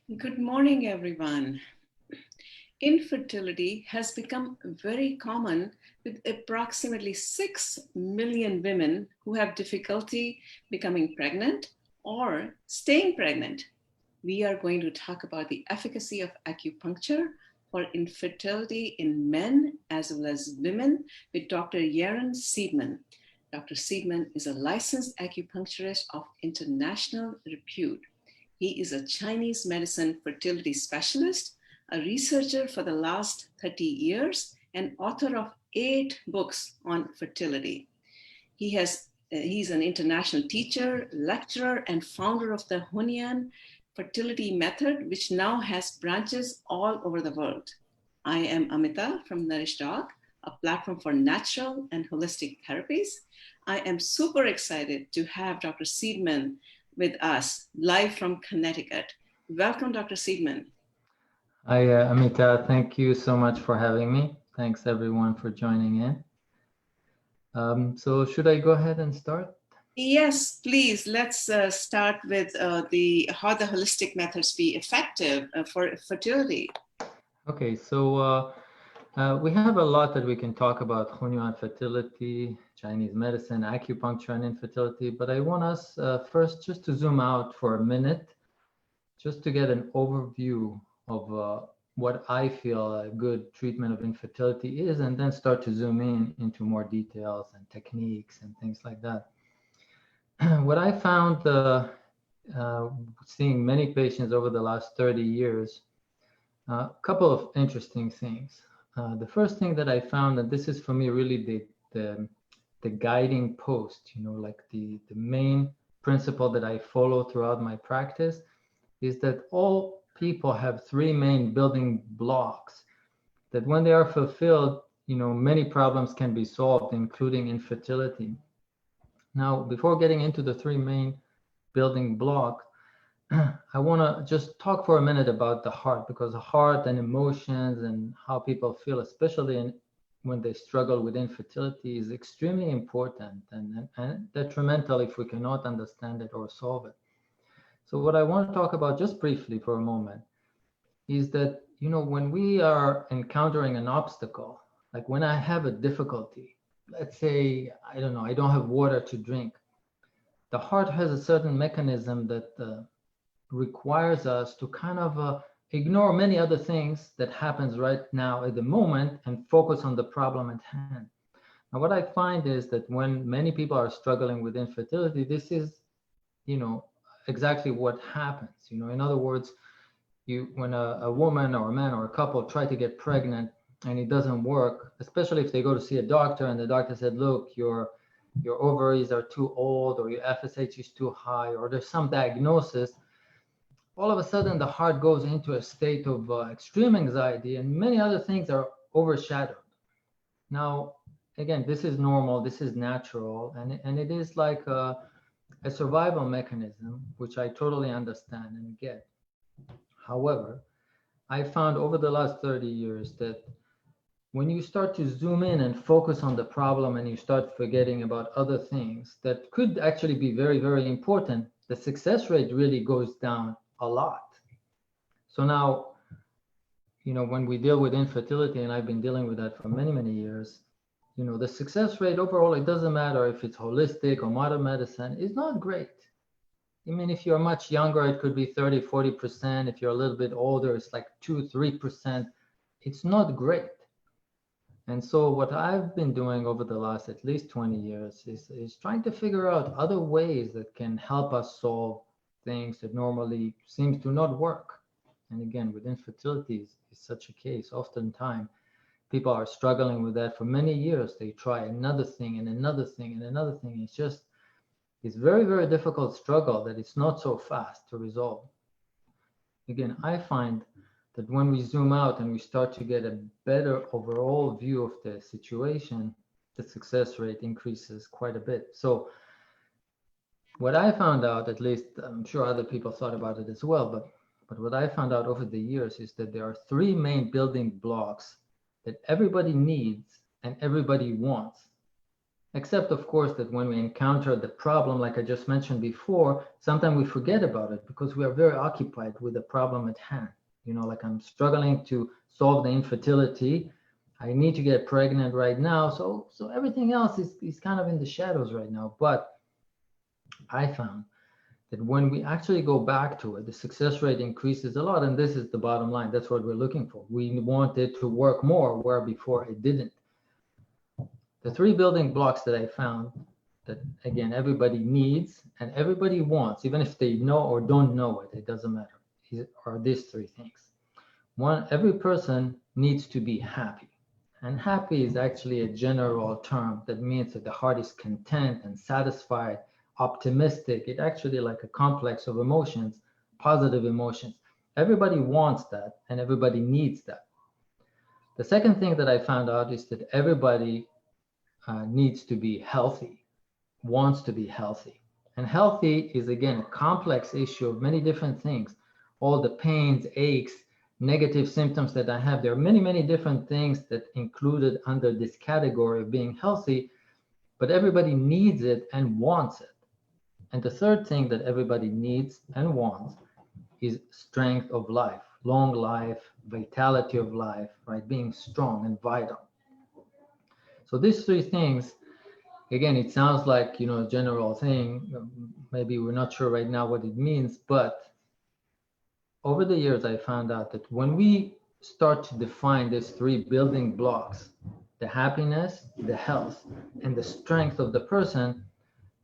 Good morning, everyone. Infertility has become very common with approximately 6 million women who have difficulty becoming pregnant or staying pregnant. We are going to talk about the efficacy of acupuncture for infertility in men as well as women with Dr. Yaron Seidman. Dr. Seidman is a licensed acupuncturist of international repute. He is a Chinese medicine fertility specialist, a researcher for the last 30 years, and author of 8 books on fertility. He's an international teacher, lecturer, and founder of the Hunyuan Fertility Method, which now has branches all over the world. I am Amita from Nourish Dog, a platform for natural and holistic therapies. I am super excited to have Dr. Seidman with us live from Connecticut. Welcome, Dr. Seidman. Hi, Amita. Thank you so much for having me. Thanks, everyone, for joining in. So should I go ahead and start? Yes, please. Let's start with how the holistic methods be effective for fertility. Okay, so we have a lot that we can talk about Hunyuan fertility, Chinese medicine, acupuncture, and infertility, but I want us first just to zoom out for a minute, just to get an overview of what I feel a good treatment of infertility is, and then start to zoom in into more details and techniques and things like that. What I found seeing many patients over the last 30 years, a couple of interesting things. The first thing that I found, and this is for me really the guiding post, like the main principle that I follow throughout my practice, is that all people have 3 main building blocks that when they are fulfilled, many problems can be solved, including infertility. Now, before getting into the 3 main building blocks, I want to just talk for a minute about the heart, because the heart and emotions and how people feel, especially when they struggle with infertility, is extremely important and detrimental if we cannot understand it or solve it. So what I want to talk about just briefly for a moment is that, when we are encountering an obstacle, like when I have a difficulty, let's say, I don't have water to drink, the heart has a certain mechanism that requires us to kind of ignore many other things that happens right now at the moment and focus on the problem at hand. Now, what I find is that when many people are struggling with infertility, this is, exactly what happens. In other words, when a woman or a man or a couple try to get pregnant and it doesn't work, especially if they go to see a doctor and the doctor said, look, your ovaries are too old, or your FSH is too high, or there's some diagnosis, all of a sudden the heart goes into a state of extreme anxiety, and many other things are overshadowed. Now, again, this is normal, this is natural, and it is like a survival mechanism, which I totally understand and get. However, I found over the last 30 years that when you start to zoom in and focus on the problem and you start forgetting about other things that could actually be very, very important, the success rate really goes down a lot. So now, when we deal with infertility, and I've been dealing with that for many, many years, the success rate overall, it doesn't matter if it's holistic or modern medicine, is not great. I mean, if you're much younger, it could be 30, 40%. If you're a little bit older, it's like 2, 3%. It's not great. And so what I've been doing over the last at least 20 years is trying to figure out other ways that can help us solve things that normally seems to not work. And again, with infertility is such a case. Oftentimes, people are struggling with that for many years. They try another thing and another thing and another thing. It's very, very difficult struggle that it's not so fast to resolve. Again, I find that when we zoom out and we start to get a better overall view of the situation, the success rate increases quite a bit. So what I found out, at least I'm sure other people thought about it as well, but what I found out over the years is that there are 3 main building blocks that everybody needs and everybody wants. Except, of course, that when we encounter the problem, like I just mentioned before, sometimes we forget about it because we are very occupied with the problem at hand. Like I'm struggling to solve the infertility. I need to get pregnant right now. So everything else is kind of in the shadows right now. But I found that when we actually go back to it, the success rate increases a lot. And this is the bottom line. That's what we're looking for. We want it to work more where before it didn't. The 3 building blocks that I found that, again, everybody needs and everybody wants, even if they know or don't know it, it doesn't matter, are these 3 things. One, every person needs to be happy. And happy is actually a general term that means that the heart is content and satisfied, optimistic. It's actually like a complex of emotions, positive emotions. Everybody wants that and everybody needs that. The second thing that I found out is that everybody needs to be healthy, wants to be healthy. And healthy is, again, a complex issue of many different things. All the pains, aches, negative symptoms that I have. There are many, many different things that included under this category of being healthy, but everybody needs it and wants it. And the third thing that everybody needs and wants is strength of life, long life, vitality of life, right? Being strong and vital. So these 3 things, again, it sounds like, a general thing. Maybe we're not sure right now what it means, but over the years, I found out that when we start to define these 3 building blocks, the happiness, the health, and the strength of the person,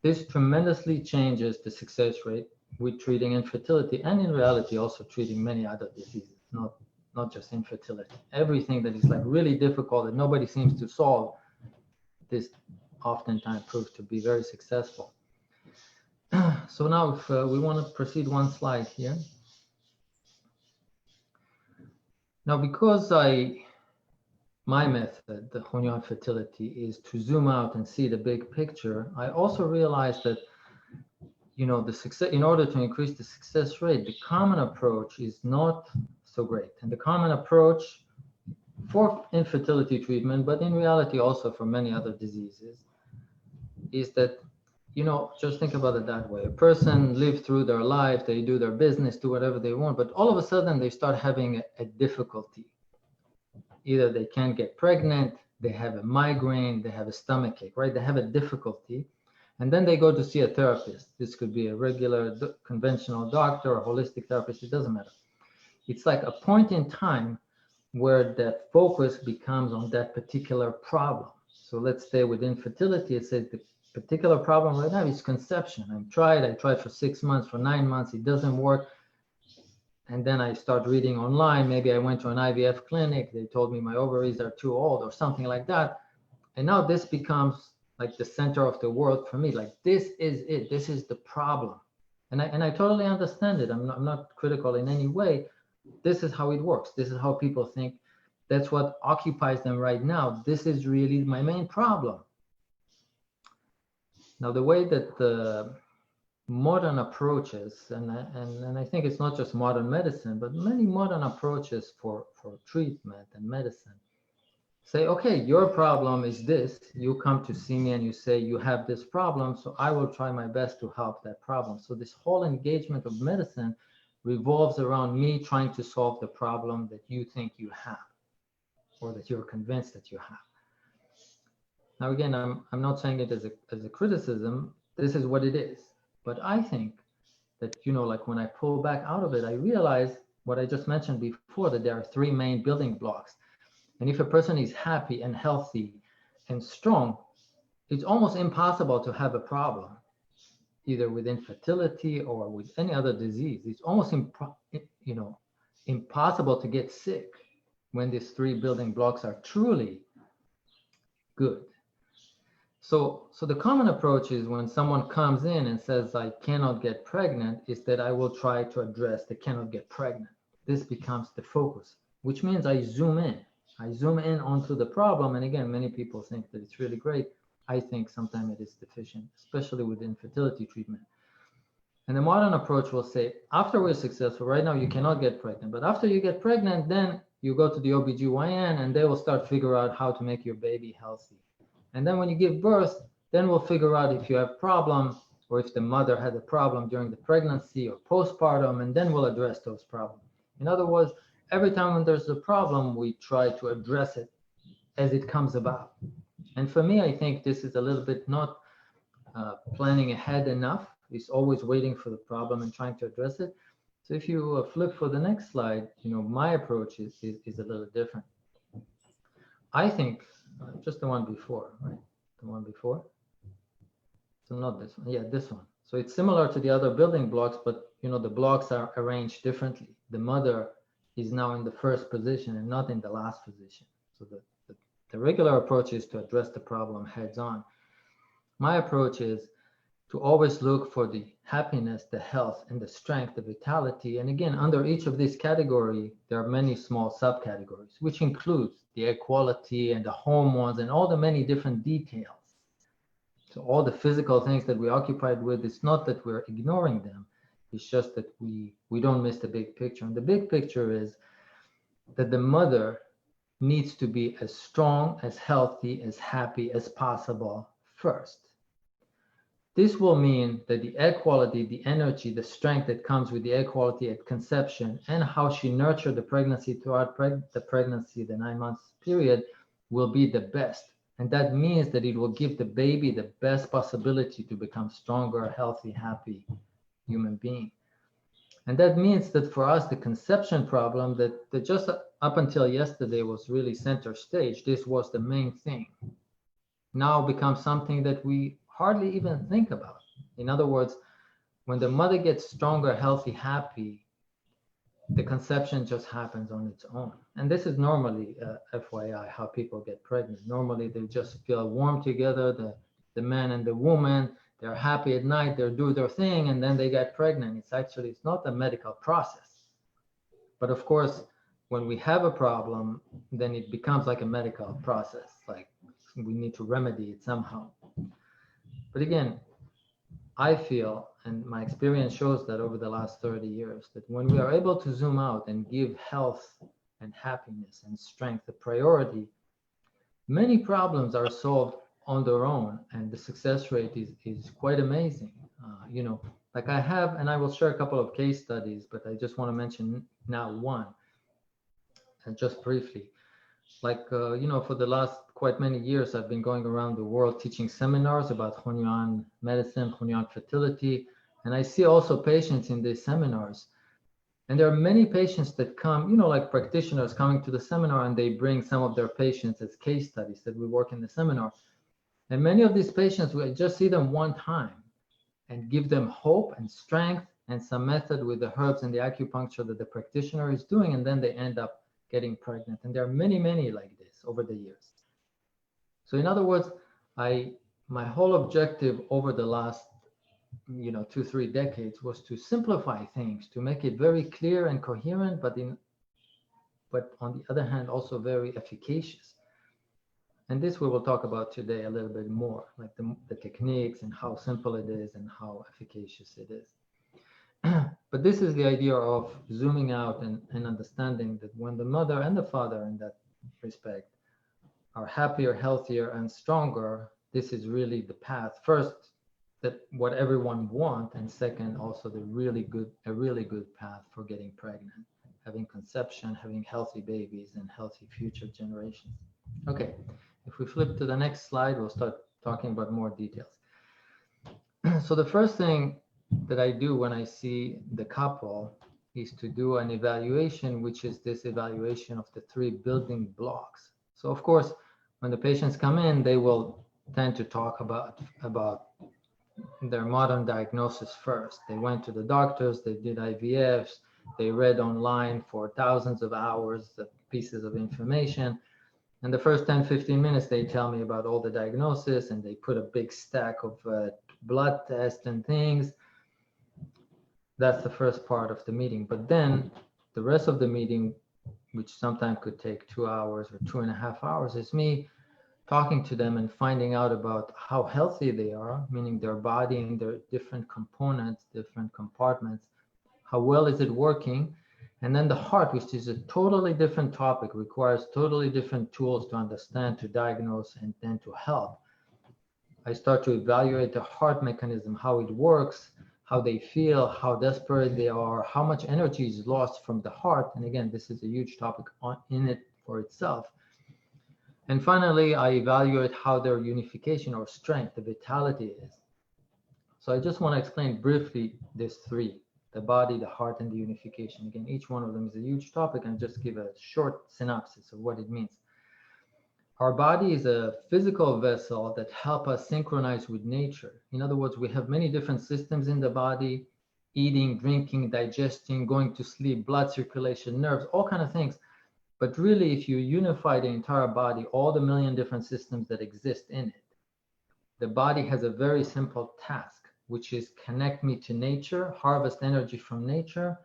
this tremendously changes the success rate with treating infertility and in reality also treating many other diseases, not just infertility. Everything that is like really difficult that nobody seems to solve, this oftentimes proves to be very successful. So now if we want to proceed one slide here. Now, because my method, the Hunyuan fertility, is to zoom out and see the big picture, I also realized that, the success, in order to increase the success rate, the common approach is not so great. And the common approach for infertility treatment, but in reality also for many other diseases, is that, just think about it that way. A person lives through their life, they do their business, do whatever they want, but all of a sudden they start having a difficulty. Either they can't get pregnant, they have a migraine, they have a stomach ache, right? They have a difficulty. And then they go to see a therapist. This could be a regular conventional doctor or holistic therapist, it doesn't matter. It's like a point in time where the focus becomes on that particular problem. So let's stay with infertility. It says the particular problem right now is conception. I tried for 6 months, for 9 months, it doesn't work. And then I start reading online. Maybe I went to an IVF clinic. They told me my ovaries are too old or something like that. And now this becomes like the center of the world for me. Like, this is it. This is the problem. And I totally understand it. I'm not critical in any way. This is how it works. This is how people think. That's what occupies them right now. This is really my main problem. Now, the way that the modern approaches, and I think it's not just modern medicine, but many modern approaches for treatment and medicine say, okay, your problem is this. You come to see me and you say you have this problem, so I will try my best to help that problem. So this whole engagement of medicine revolves around me trying to solve the problem that you think you have, or that you're convinced that you have. Now, again, I'm not saying it as a criticism. This is what it is. But I think that, like when I pull back out of it, I realize what I just mentioned before, that there are 3 main building blocks. And if a person is happy and healthy and strong, it's almost impossible to have a problem, either with infertility or with any other disease. It's almost impossible to get sick when these 3 building blocks are truly good. So the common approach is when someone comes in and says, I cannot get pregnant, is that I will try to address the cannot get pregnant. This becomes the focus, which means I zoom in. I zoom in onto the problem. And again, many people think that it's really great. I think sometimes it is deficient, especially with infertility treatment. And the modern approach will say, after we're successful, right now you cannot get pregnant, but after you get pregnant, then you go to the OBGYN and they will start figure out how to make your baby healthy. And then when you give birth, Then we'll figure out if you have problems or if the mother had a problem during the pregnancy or postpartum, and then we'll address those problems. In other words, every time when there's a problem, we try to address it as it comes about. And for me, I think this is a little bit not planning ahead enough. It's always waiting for the problem and trying to address it. So if you flip for the next slide, my approach is a little different. I think, just the one before, right? The one before. So not this one, yeah, this one. So it's similar to the other building blocks, but the blocks are arranged differently. The mother is now in the first position and not in the last position. So the regular approach is to address the problem heads on. My approach is to always look for the happiness, the health, and the strength, the vitality. And again, under each of these categories, there are many small subcategories, which includes the air quality and the hormones and all the many different details. So all the physical things that we're occupied with, it's not that we're ignoring them. It's just that we don't miss the big picture. And the big picture is that the mother needs to be as strong, as healthy, as happy as possible first. This will mean that the air quality, the energy, the strength that comes with the air quality at conception and how she nurtured the pregnancy throughout the pregnancy, the 9 months period, will be the best. And that means that it will give the baby the best possibility to become stronger, healthy, happy human being. And that means that for us, the conception problem that just up until yesterday was really center stage, this was the main thing, now becomes something that we hardly even think about. In other words, when the mother gets stronger, healthy, happy, the conception just happens on its own. And this is normally, FYI, how people get pregnant. Normally, they just feel warm together, the man and the woman, they're happy at night, they do their thing, and then they get pregnant. It's not a medical process. But of course, when we have a problem, then it becomes like a medical process, like we need to remedy it somehow. But again, I feel, and my experience shows that over the last 30 years, that when we are able to zoom out and give health and happiness and strength a priority, many problems are solved on their own, and the success rate is quite amazing. Like I have, and I will share a couple of case studies, but I just want to mention now one, and just briefly. Like, for the last quite many years, I've been going around the world teaching seminars about Hunyuan medicine, Hunyuan fertility, and I see also patients in these seminars. And there are many patients that come, like practitioners coming to the seminar, and they bring some of their patients as case studies that we work in the seminar. And many of these patients, we just see them one time and give them hope and strength and some method with the herbs and the acupuncture that the practitioner is doing, and then they end up getting pregnant. And there are many, many like this over the years. So in other words, my whole objective over the last 2-3 decades was to simplify things, to make it very clear and coherent, but on the other hand also very efficacious. And this we will talk about today a little bit more, like the techniques and how simple it is and how efficacious it is. But this is the idea of zooming out and understanding that when the mother and the father in that respect are happier, healthier, and stronger, this is really the path. First, that what everyone wants, and second, also a really good path for getting pregnant, having conception, having healthy babies, and healthy future generations. Okay, if we flip to the next slide, we'll start talking about more details. So the first thing that I do when I see the couple is to do an evaluation, which is this evaluation of the 3 building blocks. So of course, when the patients come in, they will tend to talk about their modern diagnosis first. They went to the doctors, they did IVFs, they read online for thousands of hours of pieces of information. And the first 10-15 minutes, they tell me about all the diagnosis, and they put a big stack of blood tests and things. That's the first part of the meeting. But then the rest of the meeting, which sometimes could take 2 hours or 2.5 hours, is me talking to them and finding out about how healthy they are, meaning their body and their different components, different compartments, how well is it working. And then the heart, which is a totally different topic, requires totally different tools to understand, to diagnose, and then to help. I start to evaluate the heart mechanism, how it works, how they feel, how desperate they are, how much energy is lost from the heart. And again, this is a huge topic in it for itself. And finally, I evaluate how their unification or strength, the vitality is. So I just want to explain briefly these three: the body, the heart, and the unification. Again, each one of them is a huge topic, and just give a short synopsis of what it means. Our body is a physical vessel that helps us synchronize with nature. In other words, we have many different systems in the body: eating, drinking, digesting, going to sleep, blood circulation, nerves, all kinds of things. But really, if you unify the entire body, all the million different systems that exist in it, the body has a very simple task, which is connect me to nature, harvest energy from nature,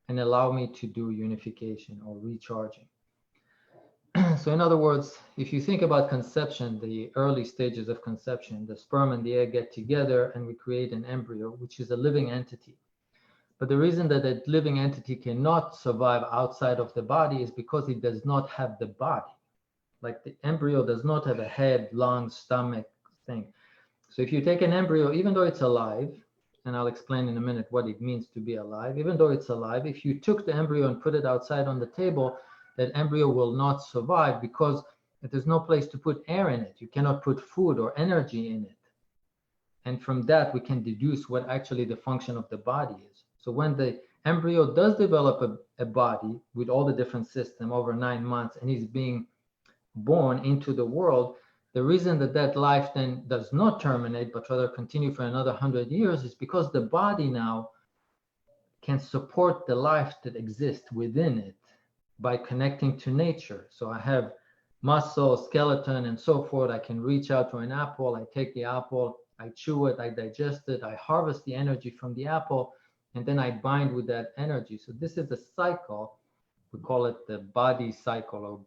and allow me to do unification or recharging. So in other words, if you think about conception, the early stages of conception, the sperm and the egg get together and we create an embryo, which is a living entity. But the reason that that living entity cannot survive outside of the body is because it does not have the body. Like the embryo does not have a head, lungs, stomach thing. So if you take an embryo, even though it's alive, and I'll explain in a minute what it means to be alive, even though it's alive, if you took the embryo and put it outside on the table, that embryo will not survive because there's no place to put air in it. You cannot put food or energy in it. And from that, we can deduce what actually the function of the body is. So when the embryo does develop a body with all the different systems over 9 months and is being born into the world, the reason that that life then does not terminate, but rather continue for another 100 years is because the body now can support the life that exists within it by connecting to nature. So I have muscle, skeleton, and so forth. I can reach out to an apple. I take the apple, I chew it, I digest it, I harvest the energy from the apple, and then I bind with that energy. So this is a cycle. We call it the body cycle, or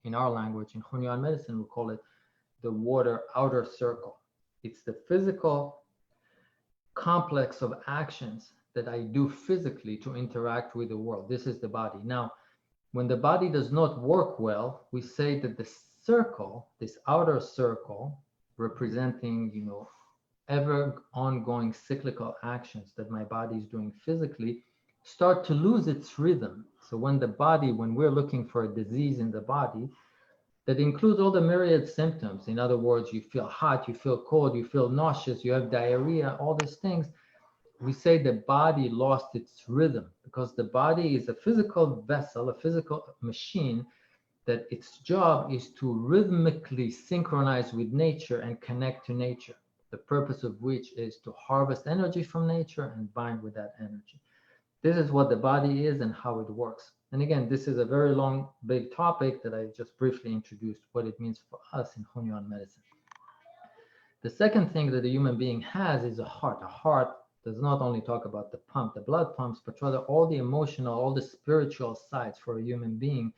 in our language, in Hunyuan medicine, we call it the water outer circle. It's the physical complex of actions that I do physically to interact with the world. This is the body. Now, when the body does not work well, we say that the circle, this outer circle, representing, ever ongoing cyclical actions that my body is doing physically, start to lose its rhythm. So when we're looking for a disease in the body, that includes all the myriad symptoms. In other words, you feel hot, you feel cold, you feel nauseous, you have diarrhea, all these things. We say the body lost its rhythm because the body is a physical vessel, a physical machine, that its job is to rhythmically synchronize with nature and connect to nature, the purpose of which is to harvest energy from nature and bind with that energy. This is what the body is and how it works. And again, this is a very long, big topic that I just briefly introduced what it means for us in Hunyuan medicine. The second thing that a human being has is a heart. A heart does not only talk about the pump, the blood pumps, but rather all the emotional, all the spiritual sides for a human being.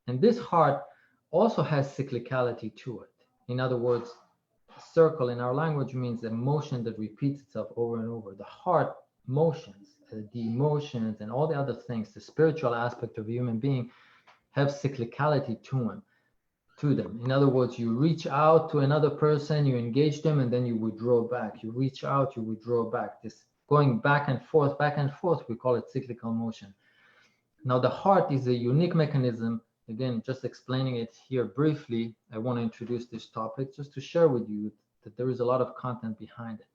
And this heart also has cyclicality to it. In other words, circle in our language means a motion that repeats itself over and over. The heart motions, the emotions, and all the other things, the spiritual aspect of a human being, have cyclicality to them. In other words, you reach out to another person, you engage them, and then you withdraw back. You reach out, you withdraw back. This going back and forth, we call it cyclical motion. Now, the heart is a unique mechanism. Again, just explaining it here briefly, I want to introduce this topic just to share with you that there is a lot of content behind it.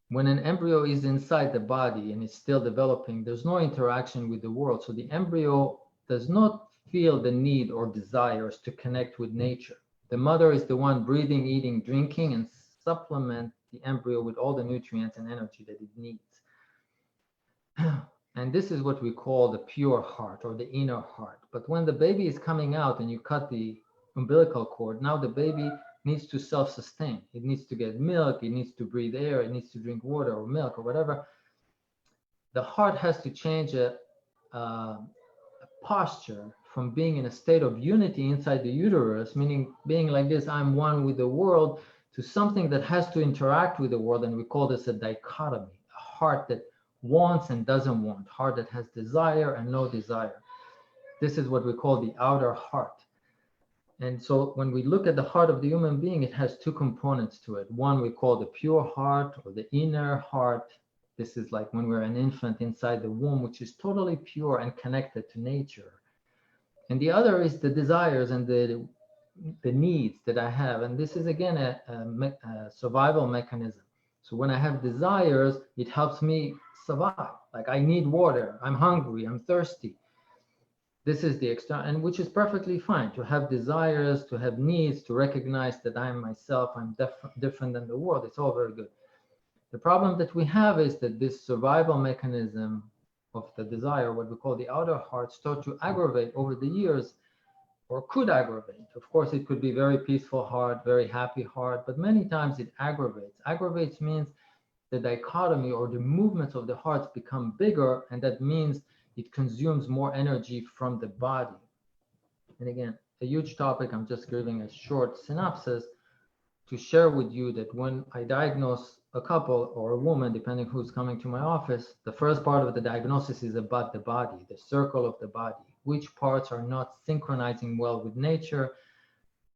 When an embryo is inside the body and it's still developing, there's no interaction with the world. So the embryo does not feel the need or desires to connect with nature. The mother is the one breathing, eating, drinking, and supplement the embryo with all the nutrients and energy that it needs. And this is what we call the pure heart or the inner heart. But when the baby is coming out and you cut the umbilical cord, now the baby needs to self-sustain. It needs to get milk, it needs to breathe air, it needs to drink water or milk or whatever. The heart has to change a posture from being in a state of unity inside the uterus, meaning being like this, I'm one with the world, to something that has to interact with the world. And we call this a dichotomy, a heart that wants and doesn't want, heart that has desire and no desire. This is what we call the outer heart. And so when we look at the heart of the human being, it has two components to it. One we call the pure heart, or the inner heart. This is like when we're an infant inside the womb, which is totally pure and connected to nature. And the other is the desires and the needs that I have. And this is again a survival mechanism. So when I have desires, it helps me survive. Like I need water, I'm hungry, I'm thirsty. This is the external, and which is perfectly fine to have desires, to have needs, to recognize that I'm myself, I'm different than the world. It's all very good. The problem that we have is that this survival mechanism of the desire, what we call the outer heart, start to aggravate over the years, or could aggravate. Of course, it could be very peaceful heart, very happy heart, but many times it aggravates. Aggravates means the dichotomy or the movements of the hearts become bigger, and that means it consumes more energy from the body. And again, a huge topic. I'm just giving a short synopsis to share with you that when I diagnose a couple or a woman, depending who's coming to my office, the first part of the diagnosis is about the body, the circle of the body, which parts are not synchronizing well with nature,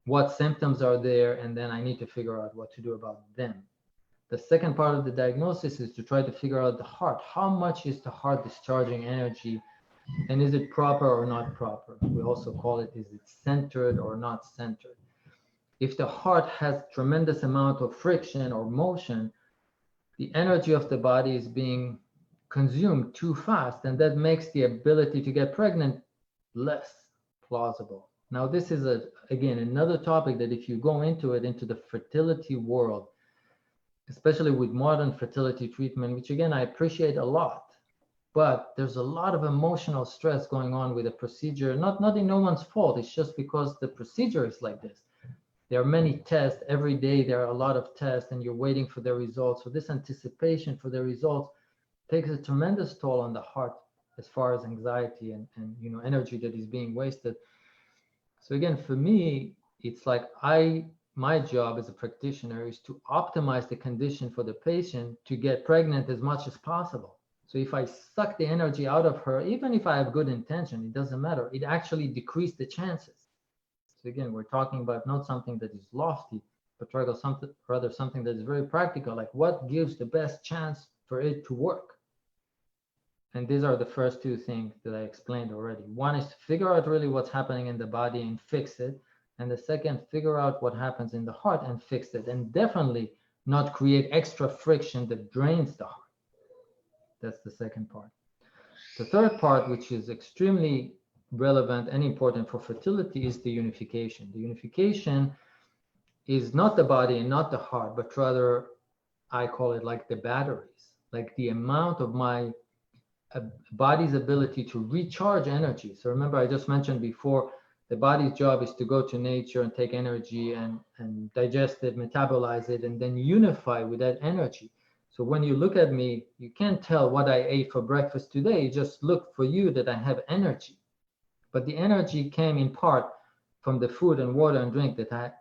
what symptoms are there, and then I need to figure out what to do about them. The second part of the diagnosis is to try to figure out the heart. How much is the heart discharging energy, and is it proper or not proper? We also call it, is it centered or not centered? If the heart has tremendous amount of friction or motion, the energy of the body is being consumed too fast, and that makes the ability to get pregnant less plausible. Now, this is, again, another topic that if you go into it, into the fertility world, especially with modern fertility treatment, which again, I appreciate a lot, but there's a lot of emotional stress going on with the procedure, not in no one's fault, it's just because the procedure is like this. There are many tests every day, there are a lot of tests, and you're waiting for the results. So this anticipation for the results takes a tremendous toll on the heart as far as anxiety and energy that is being wasted. So again, for me, it's like my job as a practitioner is to optimize the condition for the patient to get pregnant as much as possible. So if I suck the energy out of her, even if I have good intention, it doesn't matter. It actually decreases the chances. So again, we're talking about not something that is lofty, but rather something that is very practical, like what gives the best chance for it to work. And these are the first two things that I explained already. One is to figure out really what's happening in the body and fix it. And the second, figure out what happens in the heart and fix it. And definitely not create extra friction that drains the heart. That's the second part. The third part, which is extremely relevant and important for fertility, is the unification. The unification is not the body and not the heart, but rather I call it like the batteries, like the amount of my body's ability to recharge energy. So remember, I just mentioned before, the body's job is to go to nature and take energy and digest it, metabolize it, and then unify with that energy. So when you look at me, you can't tell what I ate for breakfast today. You just look for you that I have energy. But the energy came in part from the food and water and drink that I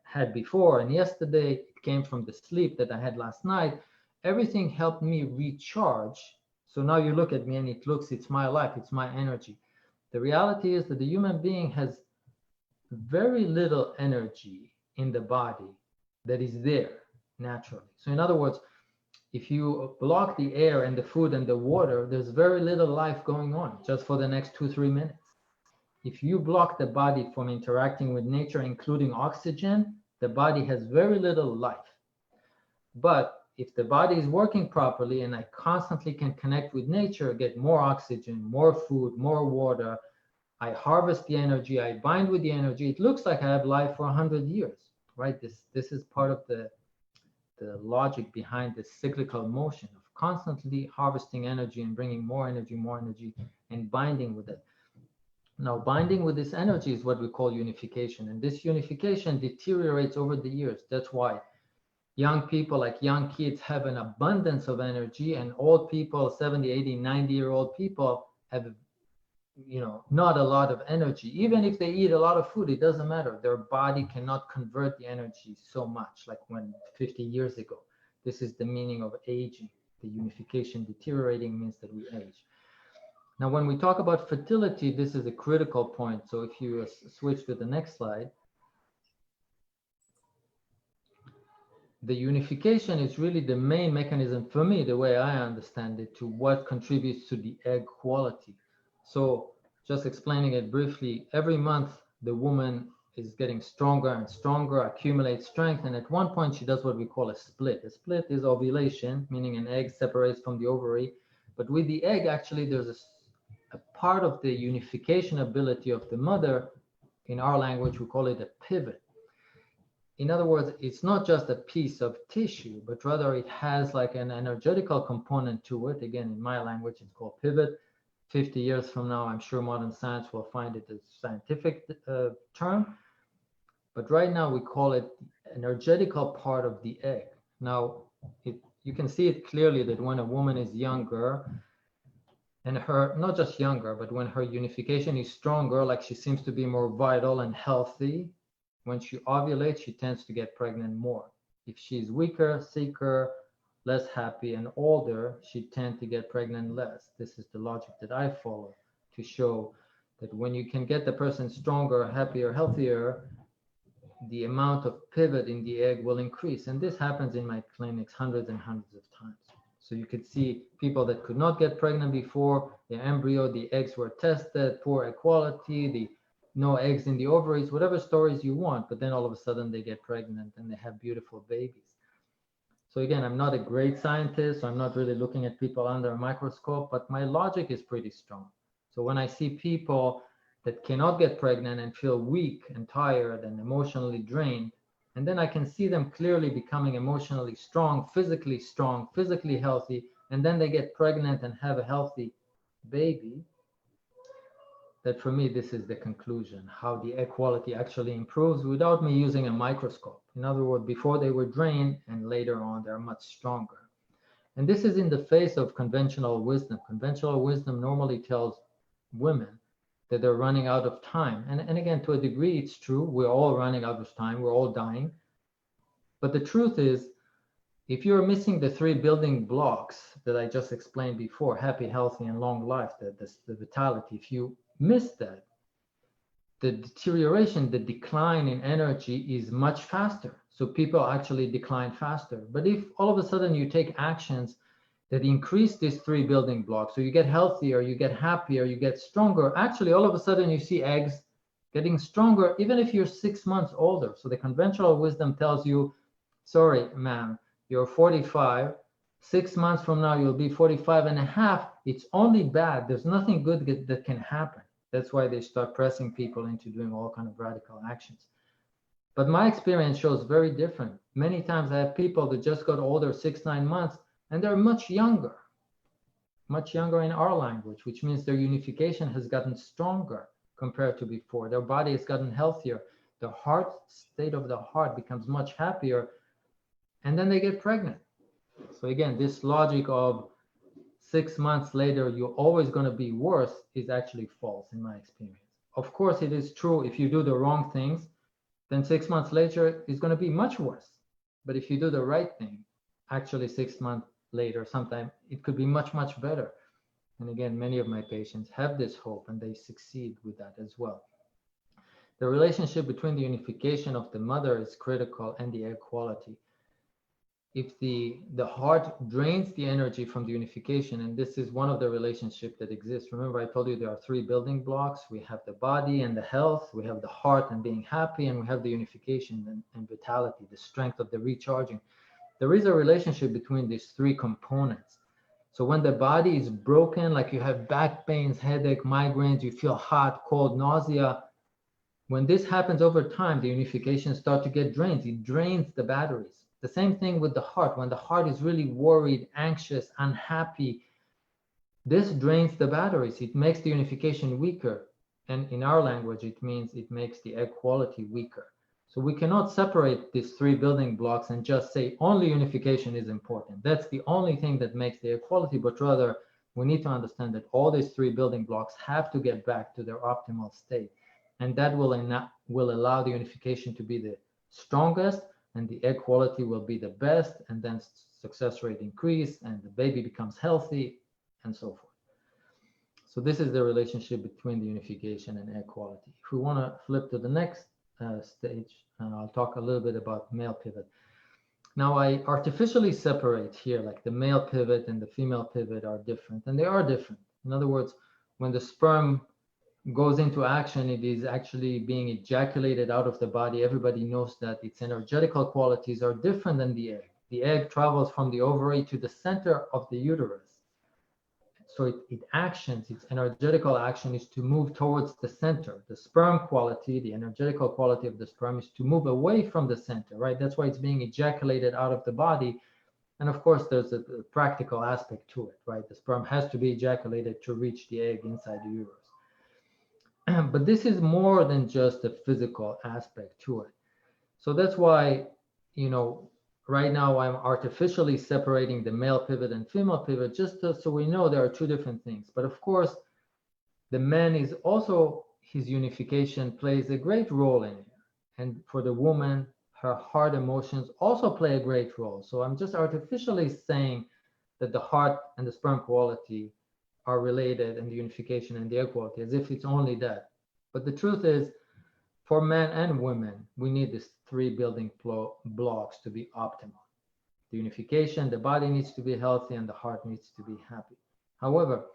had before and yesterday. It came from the sleep that I had last night. Everything helped me recharge. So now you look at me and it's my life, it's my energy. The reality is that the human being has very little energy in the body that is there naturally. So in other words, if you block the air and the food and the water, there's very little life going on just for the next 2-3 minutes. If you block the body from interacting with nature, including oxygen, the body has very little life. But if the body is working properly and I constantly can connect with nature, get more oxygen, more food, more water, I harvest the energy, I bind with the energy, it looks like I have life for 100 years, right? This is part of the logic behind this cyclical motion of constantly harvesting energy and bringing more energy, and binding with it. Now, binding with this energy is what we call unification. And this unification deteriorates over the years. That's why young people, like young kids, have an abundance of energy, and old people, 70, 80, 90-year-old people, have not a lot of energy. Even if they eat a lot of food, it doesn't matter. Their body cannot convert the energy so much like when 50 years ago. This is the meaning of aging. The unification deteriorating means that we age. Now, when we talk about fertility, this is a critical point. So if you switch to the next slide, the unification is really the main mechanism for me, the way I understand it, to what contributes to the egg quality. So just explaining it briefly, every month the woman is getting stronger and stronger, accumulates strength, and at one point she does what we call a split. A split is ovulation, meaning an egg separates from the ovary. But with the egg, actually, there's a part of the unification ability of the mother. In our language, we call it a pivot. In other words, it's not just a piece of tissue, but rather it has like an energetical component to it. Again, in my language, it's called pivot. 50 years from now, I'm sure modern science will find it a scientific term. But right now, we call it the energetical part of the egg. Now, you can see it clearly that when a woman is younger, and her, not just younger, but when her unification is stronger, like she seems to be more vital and healthy, when she ovulates, she tends to get pregnant more. If she's weaker, sicker, less happy, and older, she tends to get pregnant less. This is the logic that I follow to show that when you can get the person stronger, happier, healthier, the amount of pivot in the egg will increase. And this happens in my clinics hundreds and hundreds of times. So you could see people that could not get pregnant before, the embryo, the eggs were tested, poor egg quality, no eggs in the ovaries, whatever stories you want, but then all of a sudden they get pregnant and they have beautiful babies. So again, I'm not a great scientist, so I'm not really looking at people under a microscope, but my logic is pretty strong. So when I see people that cannot get pregnant and feel weak and tired and emotionally drained, and then I can see them clearly becoming emotionally strong, physically healthy, and then they get pregnant and have a healthy baby, that for me, this is the conclusion, how the egg quality actually improves without me using a microscope. In other words, before they were drained and later on, they're much stronger. And this is in the face of conventional wisdom. Conventional wisdom normally tells women that they're running out of time. And again, to a degree, it's true. We're all running out of time. We're all dying. But the truth is, if you're missing the three building blocks that I just explained before, happy, healthy, and long life, the vitality, if you miss that, the deterioration, the decline in energy is much faster. So people actually decline faster. But if all of a sudden you take actions that increase these three building blocks, so you get healthier, you get happier, you get stronger, actually all of a sudden you see eggs getting stronger, even if you're 6 months older. So the conventional wisdom tells you, sorry, ma'am, you're 45, 6 months from now you'll be 45 and a half. It's only bad. There's nothing good that can happen. That's why they start pressing people into doing all kind of radical actions. But my experience shows very different. Many times I have people that just got older 6, 9 months, and they're much younger in our language, which means their unification has gotten stronger compared to before. Their body has gotten healthier. The heart state of the heart becomes much happier, and then they get pregnant. So again, this logic of 6 months later, you're always going to be worse is actually false in my experience. Of course, it is true if you do the wrong things, then 6 months later is going to be much worse. But if you do the right thing, actually 6 months later, sometime it could be much, much better. And again, many of my patients have this hope and they succeed with that as well. The relationship between the unification of the mother is critical and the egg quality. If the heart drains the energy from the unification, and this is one of the relationships that exists. Remember, I told you there are three building blocks. We have the body and the health, we have the heart and being happy, and we have the unification and vitality, the strength of the recharging. There is a relationship between these three components. So when the body is broken, like you have back pains, headache, migraines, you feel hot, cold, nausea, when this happens over time, the unification starts to get drained. It drains the batteries. The same thing with the heart. When the heart is really worried, anxious, unhappy, this drains the batteries. It makes the unification weaker. And in our language, it means it makes the egg quality weaker. So we cannot separate these three building blocks and just say only unification is important. That's the only thing that makes the egg quality, but rather we need to understand that all these three building blocks have to get back to their optimal state. And that will allow the unification to be the strongest, and the egg quality will be the best, and then success rate increase, and the baby becomes healthy, and so forth. So this is the relationship between the unification and egg quality. If we want to flip to the next stage, I'll talk a little bit about male pivot. Now I artificially separate here, like the male pivot and the female pivot are different, and they are different. In other words, when the sperm goes into action, it is actually being ejaculated out of the body. Everybody knows that its energetical qualities are different than the egg. The egg travels from the ovary to the center of the uterus. So it actions, its energetical action is to move towards the center. The sperm quality, the energetical quality of the sperm is to move away from the center, right? That's why it's being ejaculated out of the body. And of course, there's a practical aspect to it, right? The sperm has to be ejaculated to reach the egg inside the uterus. But this is more than just a physical aspect to it. So that's why, right now I'm artificially separating the male pivot and female pivot, just so we know there are two different things. But of course, the man is also, his unification plays a great role in it. And for the woman, her heart emotions also play a great role. So I'm just artificially saying that the heart and the sperm quality are related, and the unification and the egg quality, as if it's only that. But the truth is, for men and women, we need these three building blocks to be optimal. The unification, the body needs to be healthy, and the heart needs to be happy. However,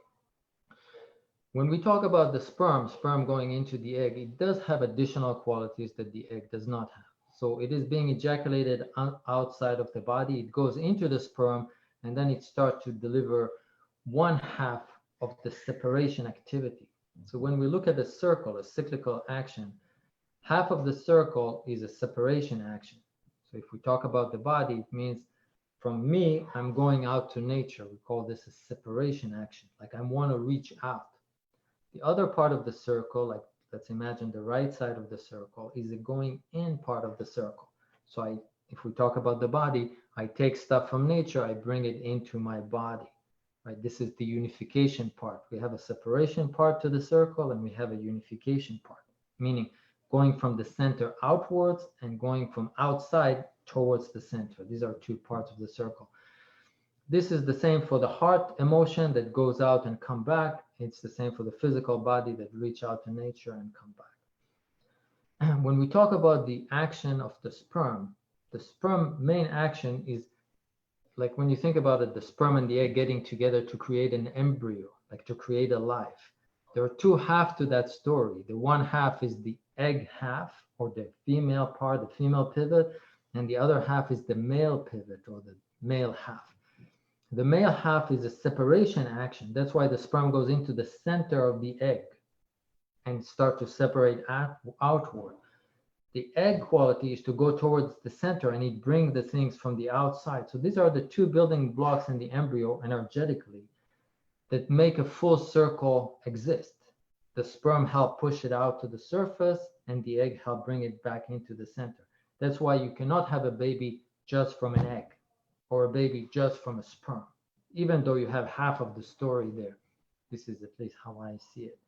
when we talk about the sperm going into the egg, it does have additional qualities that the egg does not have. So it is being ejaculated outside of the body. It goes into the sperm, and then it starts to deliver 1/2 of the separation activity. So when we look at the circle, a cyclical action, half of the circle is a separation action. So if we talk about the body, it means from me, I'm going out to nature. We call this a separation action. Like I want to reach out. The other part of the circle, like let's imagine the right side of the circle, is a going in part of the circle. So if we talk about the body, I take stuff from nature, I bring it into my body. Right? This is the unification part. We have a separation part to the circle, and we have a unification part, meaning going from the center outwards and going from outside towards the center. These are two parts of the circle. This is the same for the heart emotion that goes out and come back. It's the same for the physical body that reach out to nature and come back. When we talk about the action of the sperm main action is, like when you think about it, the sperm and the egg getting together to create an embryo, like to create a life. There are two halves to that story. The one half is the egg half, or the female part, the female pivot, and the other half is the male pivot, or the male half. The male half is a separation action. That's why the sperm goes into the center of the egg and start to separate outward. The egg quality is to go towards the center, and it brings the things from the outside. So these are the two building blocks in the embryo energetically that make a full circle exist. The sperm help push it out to the surface, and the egg help bring it back into the center. That's why you cannot have a baby just from an egg, or a baby just from a sperm, even though you have half of the story there. This is at least how I see it.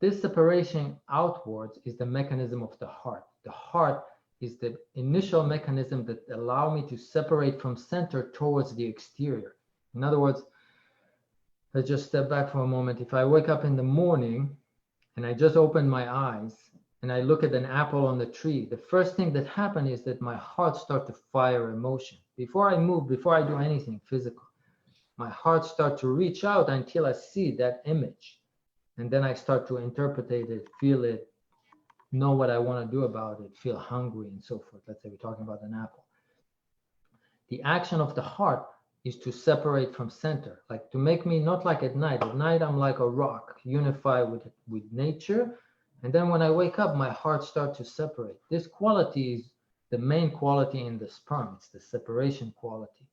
This separation outwards is the mechanism of the heart. The heart is the initial mechanism that allows me to separate from center towards the exterior. In other words, let's just step back for a moment. If I wake up in the morning and I just open my eyes and I look at an apple on the tree, the first thing that happens is that my heart starts to fire emotion. Before I move, before I do anything physical, my heart starts to reach out until I see that image. And then I start to interpret it, feel it, know what I want to do about it, feel hungry and so forth. Let's say we're talking about an apple. The action of the heart is to separate from center, like to make me not like at night. At night, I'm like a rock, unified with nature. And then when I wake up, my heart starts to separate. This quality is the main quality in the sperm. It's the separation quality.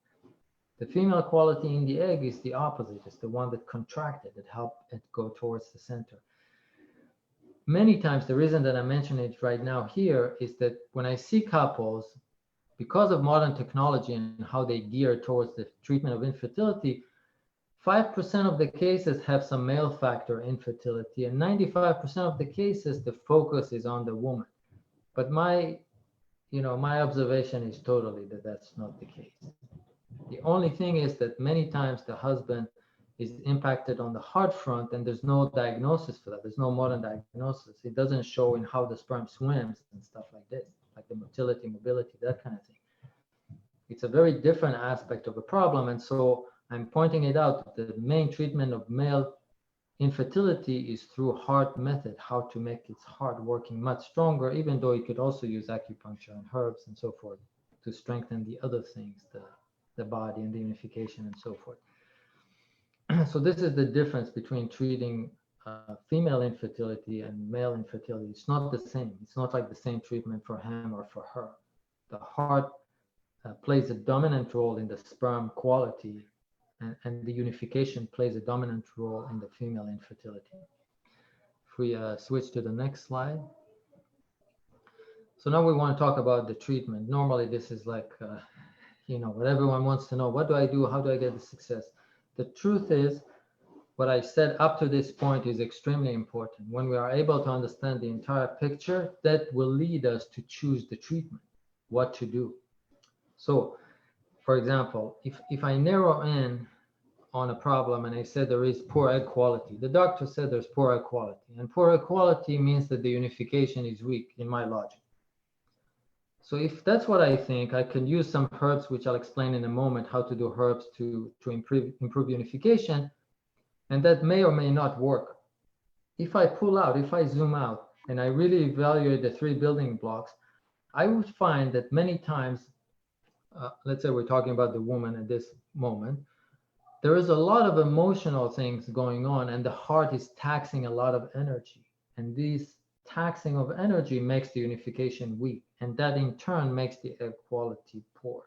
The female quality in the egg is the opposite. It's the one that contracted, that helped it go towards the center. Many times, the reason that I mention it right now here is that when I see couples, because of modern technology and how they gear towards the treatment of infertility, 5% of the cases have some male factor infertility, and 95% of the cases, the focus is on the woman. But my observation is totally that that's not the case. The only thing is that many times the husband is impacted on the heart front, and there's no diagnosis for that. There's no modern diagnosis. It doesn't show in how the sperm swims and stuff like this, like the motility, mobility, that kind of thing. It's a very different aspect of a problem. And so I'm pointing it out. The main treatment of male infertility is through heart method, how to make its heart working much stronger, even though you could also use acupuncture and herbs and so forth to strengthen the other things, the body and the unification and so forth. So this is the difference between treating female infertility and male infertility. It's not the same. It's not like the same treatment for him or for her. The heart plays a dominant role in the sperm quality, and the unification plays a dominant role in the female infertility. If we switch to the next slide. So now we want to talk about the treatment. Normally this is like, what everyone wants to know. What do I do? How do I get the success? The truth is, what I said up to this point is extremely important. When we are able to understand the entire picture, that will lead us to choose the treatment, what to do. So, for example, if I narrow in on a problem and I said there is poor egg quality, the doctor said there's poor egg quality, and poor egg quality means that the unification is weak in my logic. So if that's what I think, I can use some herbs, which I'll explain in a moment how to do herbs to improve unification, and that may or may not work. If I pull out, if I zoom out, and I really evaluate the 3 building blocks, I would find that many times, let's say we're talking about the woman at this moment, there is a lot of emotional things going on, and the heart is taxing a lot of energy. And these taxing of energy makes the unification weak, and that in turn makes the egg quality poor.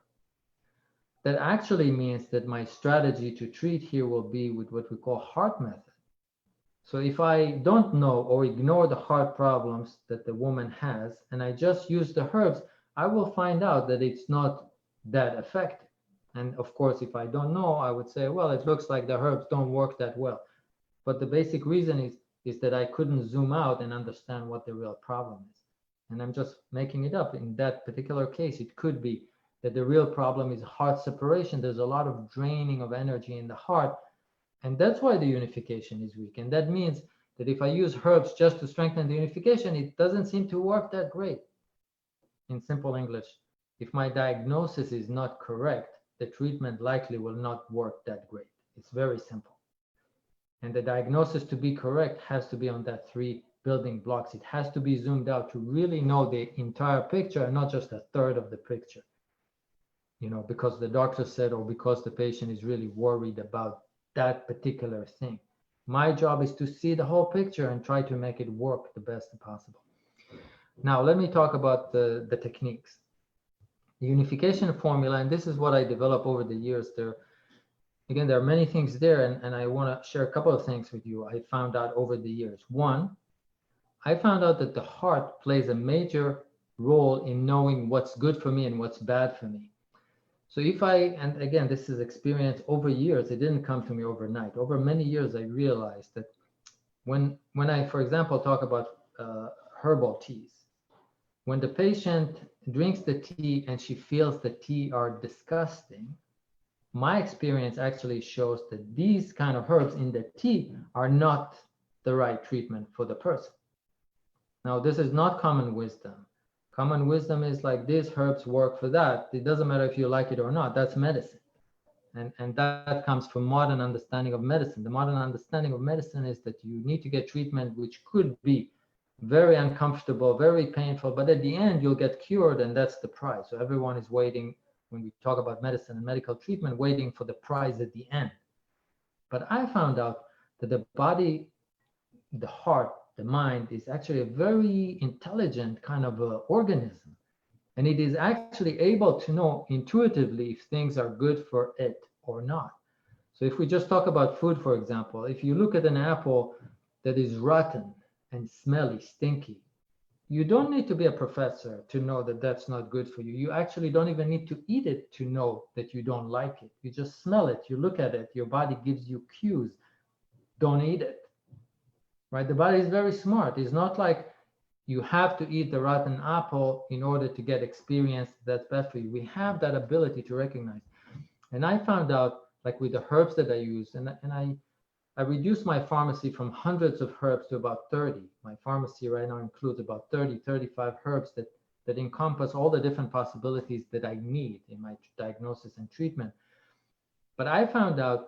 That actually means that my strategy to treat here will be with what we call heart method. So if I don't know or ignore the heart problems that the woman has, and I just use the herbs, I will find out that it's not that effective. And of course, if I don't know, I would say, well, it looks like the herbs don't work that well. But the basic reason is that I couldn't zoom out and understand what the real problem is. And I'm just making it up. In that particular case, it could be that the real problem is heart separation. There's a lot of draining of energy in the heart, and that's why the unification is weak. And that means that if I use herbs just to strengthen the unification, it doesn't seem to work that great. In simple English, if my diagnosis is not correct, the treatment likely will not work that great. It's very simple. And the diagnosis to be correct has to be on that 3 building blocks. It has to be zoomed out to really know the entire picture and not just a third of the picture. Because the doctor said, or because the patient is really worried about that particular thing. My job is to see the whole picture and try to make it work the best possible. Now, let me talk about the techniques. The unification formula, and this is what I developed over the years. There are many things there, and I want to share a couple of things with you I found out over the years. One, I found out that the heart plays a major role in knowing what's good for me and what's bad for me. So and again, this is experience over years. It didn't come to me overnight. Over many years, I realized that when I, for example, talk about herbal teas, when the patient drinks the tea and she feels the tea are disgusting, my experience actually shows that these kind of herbs in the tea are not the right treatment for the person. Now, this is not common wisdom. Common wisdom is like, these herbs work for that. It doesn't matter if you like it or not. That's medicine. And that comes from modern understanding of medicine. The modern understanding of medicine is that you need to get treatment which could be very uncomfortable, very painful, but at the end you'll get cured, and that's the prize. So everyone is waiting, when we talk about medicine and medical treatment, waiting for the prize at the end. But I found out that the body, the heart, the mind is actually a very intelligent kind of organism. And it is actually able to know intuitively if things are good for it or not. So if we just talk about food, for example, if you look at an apple that is rotten and smelly, stinky, you don't need to be a professor to know that that's not good for you. You actually don't even need to eat it to know that you don't like it. You just smell it, you look at it, your body gives you cues. Don't eat it. Right? The body is very smart. It's not like you have to eat the rotten apple in order to get experience that's best for you. We have that ability to recognize. And I found out, like with the herbs that I use, and I reduced my pharmacy from hundreds of herbs to about 30. My pharmacy right now includes about 30, 35 herbs that that encompass all the different possibilities that I need in my diagnosis and treatment. But I found out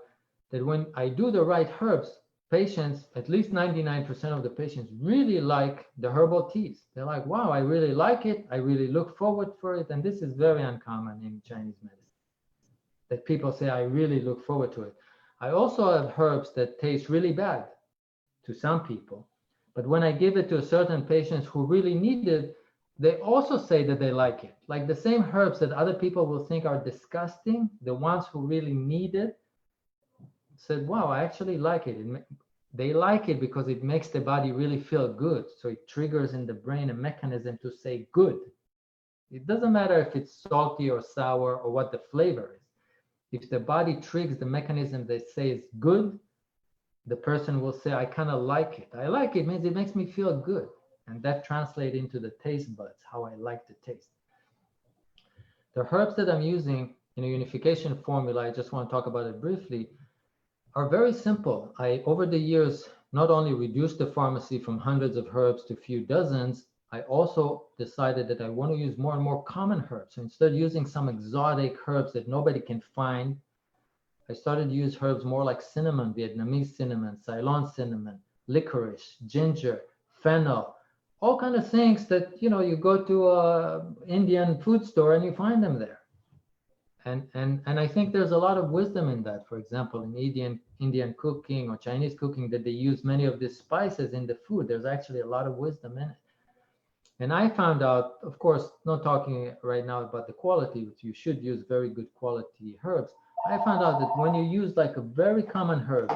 that when I do the right herbs, patients, at least 99% of the patients really like the herbal teas. They're like, wow, I really like it. I really look forward for it. And this is very uncommon in Chinese medicine, that people say, I really look forward to it. I also have herbs that taste really bad to some people. But when I give it to certain patients who really need it, they also say that they like it. Like the same herbs that other people will think are disgusting, the ones who really need it said, wow, I actually like it. They like it because it makes the body really feel good. So it triggers in the brain a mechanism to say good. It doesn't matter if it's salty or sour or what the flavor is. If the body triggers the mechanism that says good, the person will say, I kind of like it. I like it means it makes me feel good. And that translates into the taste buds, how I like the taste. The herbs that I'm using in a unification formula, I just want to talk about it briefly, are very simple. I, over the years, not only reduced the pharmacy from hundreds of herbs to a few dozens, I also decided that I want to use more and more common herbs. So instead of using some exotic herbs that nobody can find, I started to use herbs more like cinnamon, Vietnamese cinnamon, Ceylon cinnamon, licorice, ginger, fennel, all kind of things that, you know, you go to a Indian food store and you find them there. And I think there's a lot of wisdom in that. For example, in Indian cooking or Chinese cooking, that they use many of these spices in the food. There's actually a lot of wisdom in it. And I found out, of course, not talking right now about the quality, but you should use very good quality herbs. I found out that when you use like a very common herb,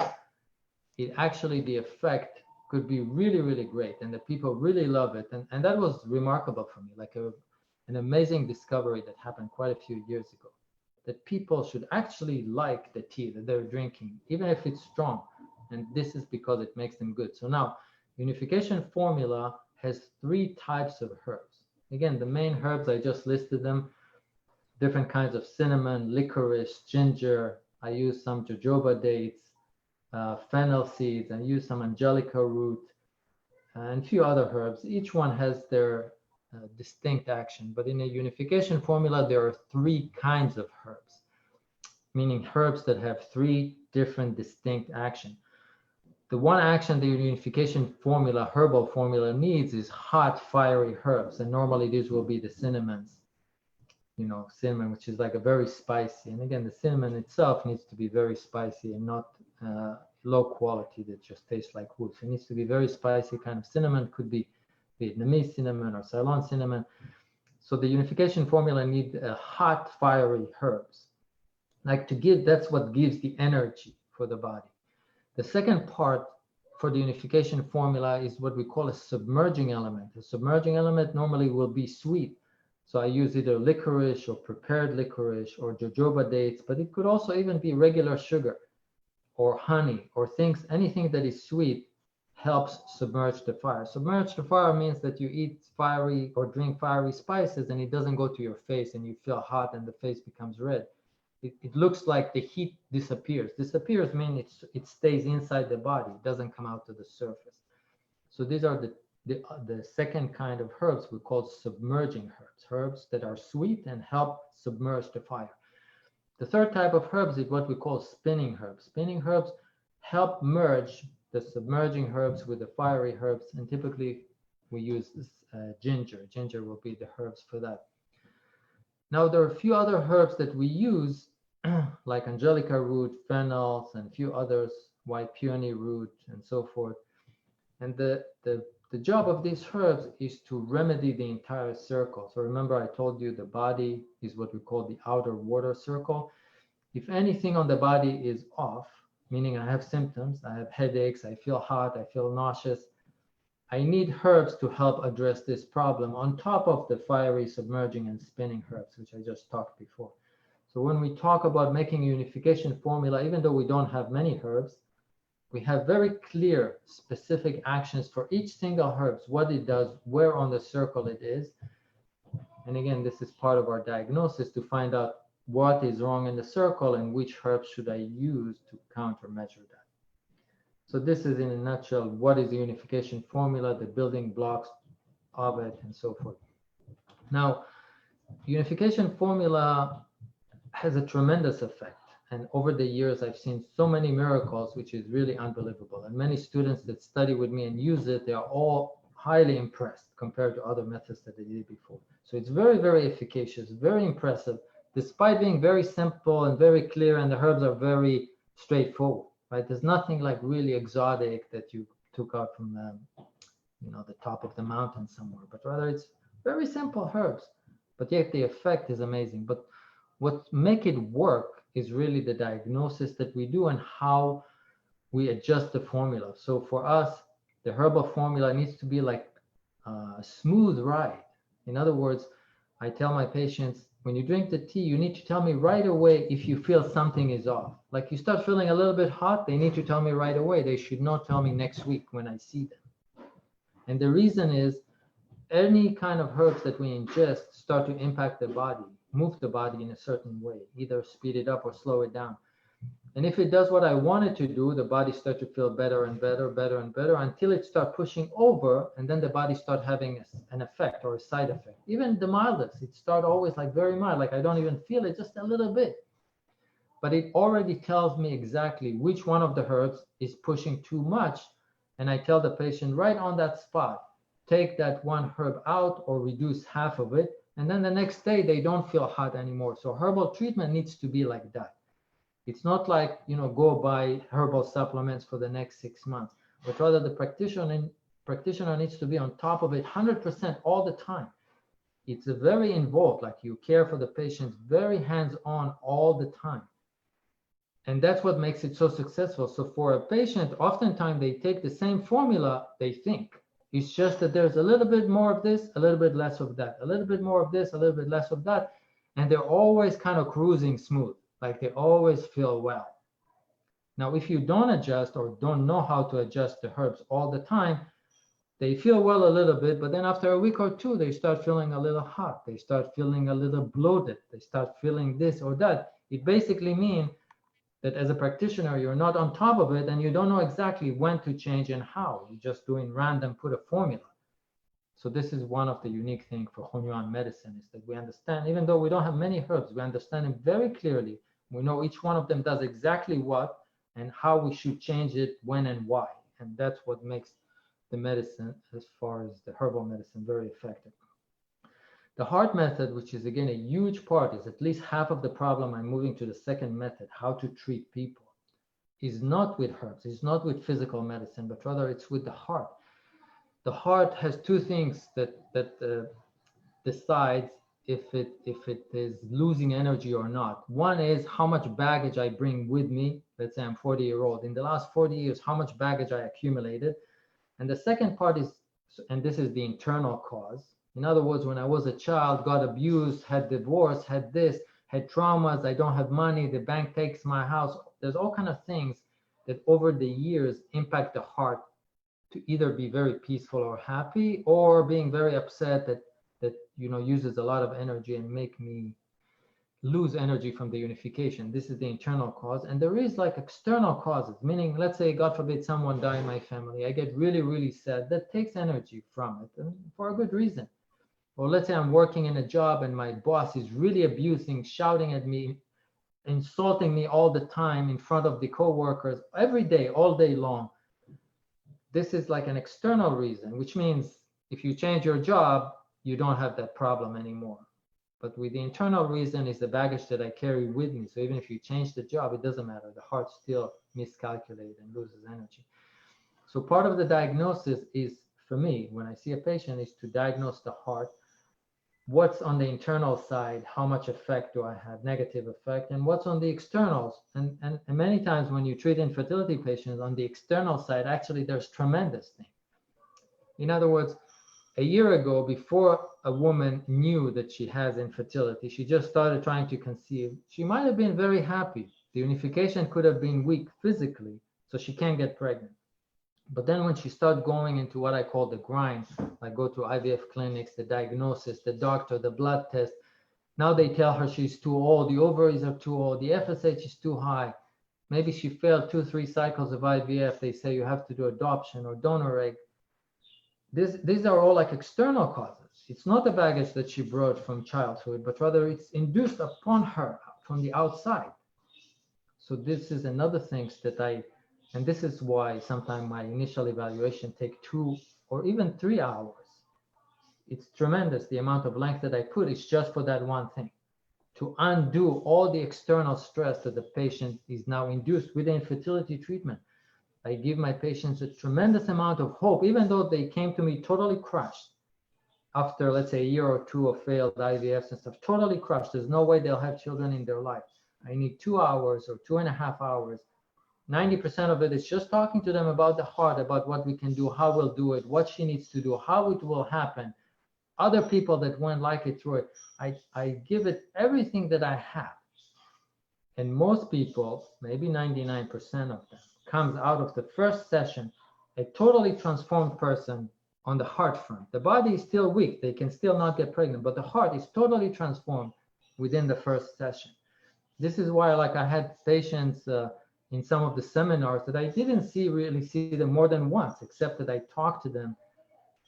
it actually, the effect could be really, really great. And the people really love it. And that was remarkable for me, like an amazing discovery that happened quite a few years ago, that people should actually like the tea that they're drinking, even if it's strong. And this is because it makes them good. So now, unification formula has 3 types of herbs. Again, the main herbs, I just listed them, different kinds of cinnamon, licorice, ginger. I use some jojoba dates, fennel seeds. I use some angelica root, and a few other herbs. Each one has their distinct action. But in a unification formula, there are 3 kinds of herbs, meaning herbs that have 3 different distinct actions. The one action the unification formula, herbal formula needs is hot, fiery herbs. And normally these will be the cinnamons, you know, cinnamon, which is like a very spicy. And again, the cinnamon itself needs to be very spicy and not low quality that just tastes like wood. So it needs to be very spicy kind of cinnamon, could be Vietnamese cinnamon or Ceylon cinnamon. So the unification formula needs hot, fiery herbs. Like to give, that's what gives the energy for the body. The second part for the unification formula is what we call a submerging element. A submerging element normally will be sweet. So I use either licorice or prepared licorice or jojoba dates, but it could also even be regular sugar or honey or things, anything that is sweet helps submerge the fire. Submerge the fire means that you eat fiery or drink fiery spices and it doesn't go to your face and you feel hot and the face becomes red. It looks like the heat disappears. Disappears means it stays inside the body. It doesn't come out to the surface. So these are the second kind of herbs we call submerging herbs. Herbs that are sweet and help submerge the fire. The third type of herbs is what we call spinning herbs. Spinning herbs help merge the submerging herbs with the fiery herbs. And typically we use ginger. Ginger will be the herbs for that. Now, there are a few other herbs that we use, like angelica root, fennels, and a few others, white peony root, and so forth. And the job of these herbs is to remedy the entire circle. So remember, I told you the body is what we call the outer water circle. If anything on the body is off, meaning I have symptoms, I have headaches, I feel hot, I feel nauseous, I need herbs to help address this problem on top of the fiery, submerging, and spinning herbs, which I just talked before. So when we talk about making a unification formula, even though we don't have many herbs, we have very clear, specific actions for each single herb, what it does, where on the circle it is. And again, this is part of our diagnosis to find out what is wrong in the circle and which herbs should I use to countermeasure that. So this is in a nutshell, what is the unification formula, the building blocks of it, and so forth. Now, unification formula has a tremendous effect. And over the years, I've seen so many miracles, which is really unbelievable. And many students that study with me and use it, they are all highly impressed compared to other methods that they did before. So it's very, very efficacious, very impressive, despite being very simple and very clear, and the herbs are very straightforward, right? There's nothing like really exotic that you took out from the top of the mountain somewhere, but rather it's very simple herbs, but yet the effect is amazing. But what make it work is really the diagnosis that we do and how we adjust the formula. So for us, the herbal formula needs to be like a smooth ride. In other words, I tell my patients, when you drink the tea, you need to tell me right away if you feel something is off. Like you start feeling a little bit hot, they need to tell me right away. They should not tell me next week when I see them. And the reason is any kind of herbs that we ingest start to impact the body, move the body in a certain way, either speed it up or slow it down. And if it does what I want it to do, the body starts to feel better and better, better and better, until it starts pushing over, and then the body starts having an effect or a side effect. Even the mildest, it starts always like very mild, like I don't even feel it, just a little bit. But it already tells me exactly which one of the herbs is pushing too much, and I tell the patient right on that spot, take that one herb out or reduce half of it, and then the next day they don't feel hot anymore. So herbal treatment needs to be like that. It's not like, go buy herbal supplements for the next 6 months, but rather the practitioner needs to be on top of it 100% all the time. It's a very involved, like you care for the patients, very hands-on all the time. And that's what makes it so successful. So for a patient, oftentimes they take the same formula, they think. It's just that there's a little bit more of this, a little bit less of that, a little bit more of this, a little bit less of that. And they're always kind of cruising smooth, like they always feel well. Now, if you don't adjust or don't know how to adjust the herbs all the time, they feel well a little bit, but then after a week or two, they start feeling a little hot. They start feeling a little bloated. They start feeling this or that. It basically means that as a practitioner, you're not on top of it and you don't know exactly when to change and how. You're just doing random, put a formula. So this is one of the unique things for Hunyuan medicine, is that we understand, even though we don't have many herbs, we understand them very clearly. We know each one of them does exactly what and how we should change it, when and why. And that's what makes the medicine, as far as the herbal medicine, very effective. The heart method, which is again a huge part, is at least half of the problem. I'm moving to the second method, how to treat people, is not with herbs, it's not with physical medicine, but rather it's with the heart. The heart has two things that decides if it is losing energy or not. One is how much baggage I bring with me. Let's say I'm 40-year-old. In the last 40 years, how much baggage I accumulated. And the second part is, and this is the internal cause. In other words, when I was a child, got abused, had divorce, had this, had traumas, I don't have money, the bank takes my house. There's all kinds of things that over the years impact the heart to either be very peaceful or happy, or being very upset that uses a lot of energy and make me lose energy from the unification. This is the internal cause. And there is like external causes, meaning, let's say, God forbid, someone die in my family. I get really, really sad. That takes energy from it, and for a good reason. Or let's say I'm working in a job and my boss is really abusing, shouting at me, insulting me all the time in front of the coworkers, every day, all day long. This is like an external reason, which means if you change your job, you don't have that problem anymore. But with the internal reason is the baggage that I carry with me. So even if you change the job, it doesn't matter. The heart still miscalculates and loses energy. So part of the diagnosis is, for me, when I see a patient, is to diagnose the heart. What's on the internal side? How much effect do I have, negative effect? And what's on the externals? And many times when you treat infertility patients, on the external side, actually there's tremendous thing. In other words, a year ago, before a woman knew that she has infertility, she just started trying to conceive, she might have been very happy. The unification could have been weak physically, so she can't get pregnant. But then when she started going into what I call the grind, like go to IVF clinics, the diagnosis, the doctor, the blood test, now they tell her she's too old, the ovaries are too old, the FSH is too high. Maybe she failed 2-3 cycles of IVF. They say you have to do adoption or donor egg. These are all like external causes. It's not a baggage that she brought from childhood, but rather it's induced upon her from the outside. So this is another thing that and this is why sometimes my initial evaluation take 2 or even 3 hours. It's tremendous the amount of length that I put. It's just for that one thing, to undo all the external stress that the patient is now induced with the infertility treatment. I give my patients a tremendous amount of hope, even though they came to me totally crushed after, let's say, a year or 2 of failed IVFs and stuff, totally crushed. There's no way they'll have children in their life. I need 2 hours or 2.5 hours. 90% of it is just talking to them about the heart, about what we can do, how we'll do it, what she needs to do, how it will happen. Other people that won't like it through it, I give it everything that I have. And most people, maybe 99% of them, comes out of the first session a totally transformed person on the heart front. The body is still weak. They can still not get pregnant, but the heart is totally transformed within the first session. This is why, like, I had patients in some of the seminars that I didn't really see them more than once, except that I talked to them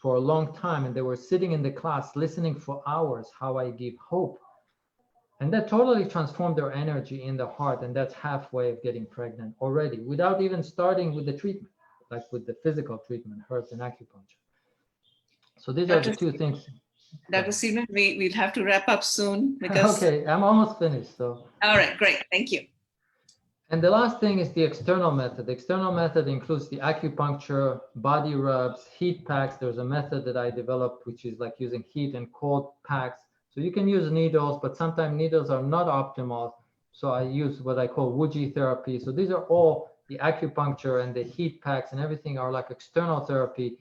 for a long time, and they were sitting in the class listening for hours how I give hope. And that totally transformed their energy in the heart, and that's halfway of getting pregnant already, without even starting with the treatment, like with the physical treatment, herbs and acupuncture. So these are the 2 things. Dr. Seidman, we'll have to wrap up soon because. Okay, I'm almost finished. So. All right, great, thank you. And the last thing is the external method. The external method includes the acupuncture, body rubs, heat packs. There's a method that I developed, which is like using heat and cold packs. So you can use needles, but sometimes needles are not optimal. So I use what I call Wuji therapy. So these are all the acupuncture and the heat packs and everything are like external therapy.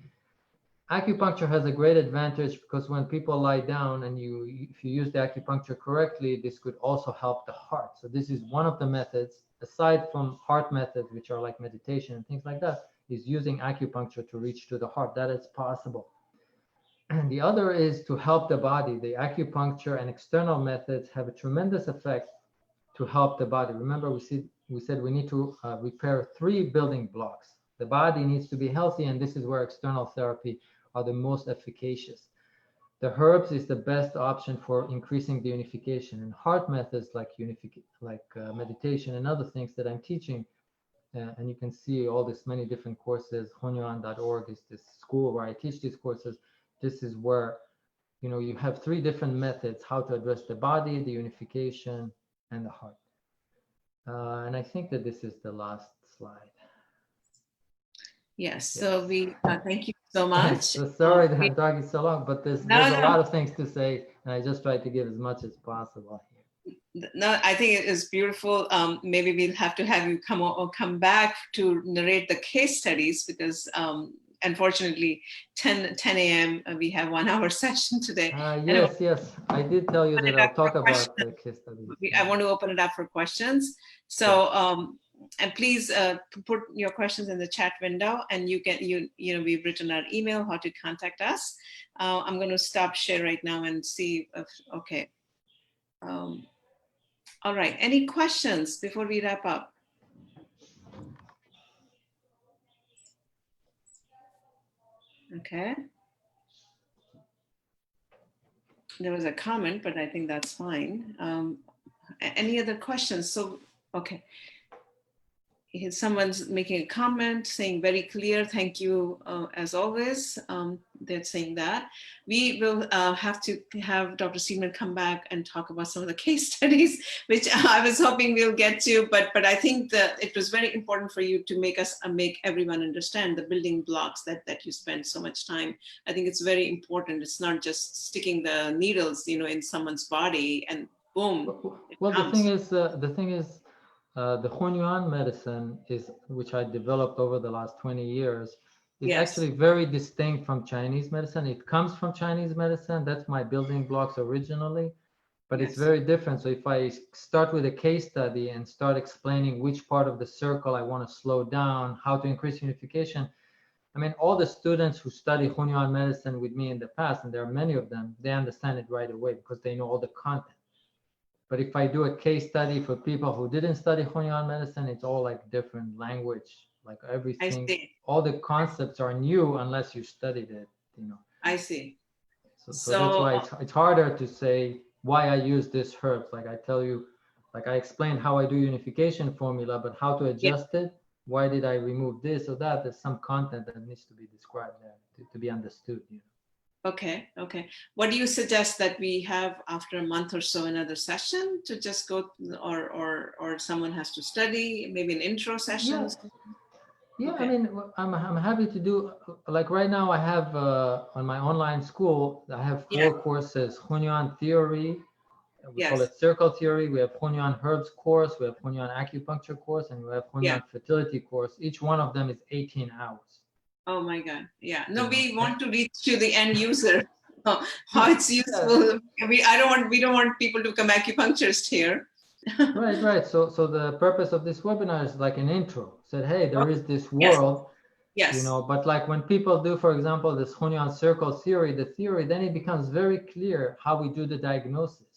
Acupuncture has a great advantage because when people lie down and if you use the acupuncture correctly, this could also help the heart. So this is one of the methods, aside from heart methods, which are like meditation and things like that, is using acupuncture to reach to the heart. That is possible. And the other is to help the body. The acupuncture and external methods have a tremendous effect to help the body. Remember, we said we need to repair 3 building blocks. The body needs to be healthy, and this is where external therapy are the most efficacious. The herbs is the best option for increasing the unification, and heart methods like meditation and other things that I'm teaching. And you can see all this many different courses. Hunyuan.org is this school where I teach these courses. This is where, you have 3 different methods, how to address the body, the unification, and the heart. And I think that this is the last slide. Yes, so we thank you so much. So sorry that I'm talking so long, but there's a lot of things to say, and I just try to give as much as possible here. No, I think it is beautiful. Maybe we'll have to have you come back to narrate the case studies because unfortunately 10 a.m. We have 1 hour session today. Yes, I did tell you that I'll talk about the case studies. I want to open it up for questions. So and please put your questions in the chat window, and you can we've written our email how to contact us. I'm going to stop share right now and see if okay. All right, any questions before we wrap up? Okay. There was a comment, but I think that's fine. Any other questions? So, okay. Someone's making a comment saying very clear, thank you as always. They're saying that. We will have to have Dr. Seidman come back and talk about some of the case studies, which I was hoping we'll get to, but I think that it was very important for you to make everyone understand the building blocks that you spend so much time. I think it's very important. It's not just sticking the needles, in someone's body and boom. Well, the thing is, the Hunyuan medicine which I developed over the last 20 years, is actually very distinct from Chinese medicine. It comes from Chinese medicine. That's my building blocks originally, but it's very different. So if I start with a case study and start explaining which part of the circle I want to slow down, how to increase unification, I mean, all the students who study Hunyuan medicine with me in the past, and there are many of them, they understand it right away because they know all the content. But if I do a case study for people who didn't study Hunyuan medicine, it's all like different language, like everything. All the concepts are new unless you studied it, I see. So that's why it's harder to say why I use this herbs. Like I tell you, like I explained how I do unification formula, but how to adjust it, why did I remove this or that? There's some content that needs to be described there to be understood. You know? Okay. What do you suggest that we have after a month or so another session to just go, or someone has to study, maybe an intro session? Yeah, okay. I mean, I'm happy to do, like right now I have on my online school, I have 4 courses: Hunyuan theory, we call it circle theory, we have Hunyuan herbs course, we have Hunyuan acupuncture course, and we have Hunyuan fertility course. Each one of them is 18 hours. Oh my God. Yeah. No, we want to reach to the end user. How it's useful. We don't want people to become acupuncturists here. Right. So the purpose of this webinar is like an intro. Said, hey, there is this world. Yes. You know, but like when people do, for example, this Hunyuan circle theory, then it becomes very clear how we do the diagnosis.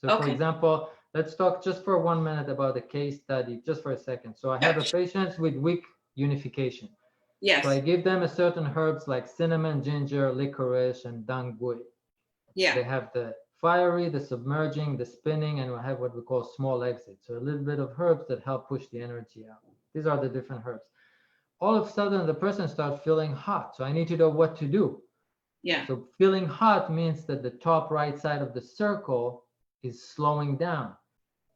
So for example, let's talk just for 1 minute about a case study, just for a second. So I have a patient with weak unification. Yes. So I give them a certain herbs like cinnamon, ginger, licorice, and dangui. Yeah. They have the fiery, the submerging, the spinning, and we have what we call small exit. So a little bit of herbs that help push the energy out. These are the different herbs. All of a sudden, the person starts feeling hot. So I need to know what to do. Yeah. So feeling hot means that the top right side of the circle is slowing down.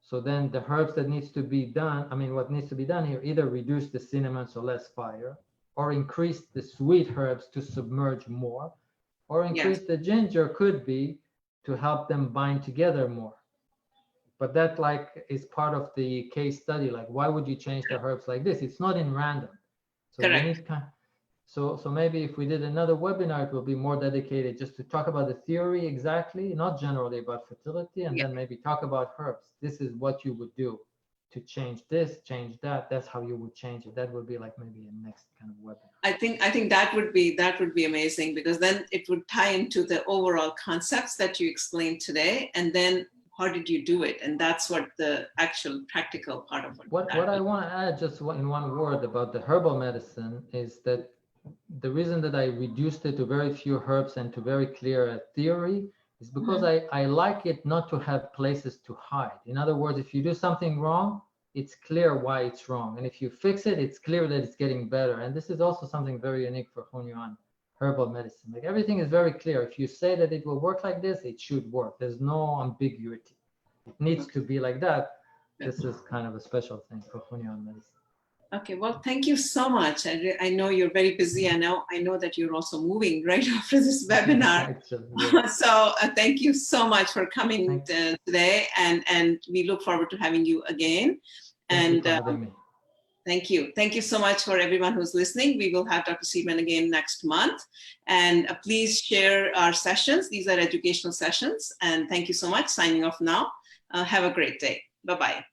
So then the herbs that needs to be done, what needs to be done here, either reduce the cinnamon, so less fire, or increase the sweet herbs to submerge more, or increase the ginger could be to help them bind together more. But that like is part of the case study. Like, why would you change the herbs like this? It's not in random. So you need so maybe if we did another webinar, it will be more dedicated just to talk about the theory exactly, not generally about fertility, and then maybe talk about herbs. This is what you would do to change this, change that. That's how you would change it. That would be like maybe a next kind of webinar. I think that would be amazing, because then it would tie into the overall concepts that you explained today, and then how did you do it? And that's what the actual practical part of it. What I want to add just in one word about the herbal medicine is that the reason that I reduced it to very few herbs and to very clear theory is because I like it not to have places to hide. In other words, if you do something wrong, it's clear why it's wrong. And if you fix it, it's clear that it's getting better. And this is also something very unique for Hunyuan herbal medicine. Like everything is very clear. If you say that it will work like this, it should work. There's no ambiguity. It needs to be like that. This is kind of a special thing for Hunyuan medicine. Okay, well, thank you so much. I know you're very busy. I know that you're also moving right after this webinar. So thank you so much for coming today, and we look forward to having you again. Thank you. Thank you so much for everyone who's listening. We will have Dr. Seidman again next month. And please share our sessions. These are educational sessions. And thank you so much. Signing off now. Have a great day. Bye-bye.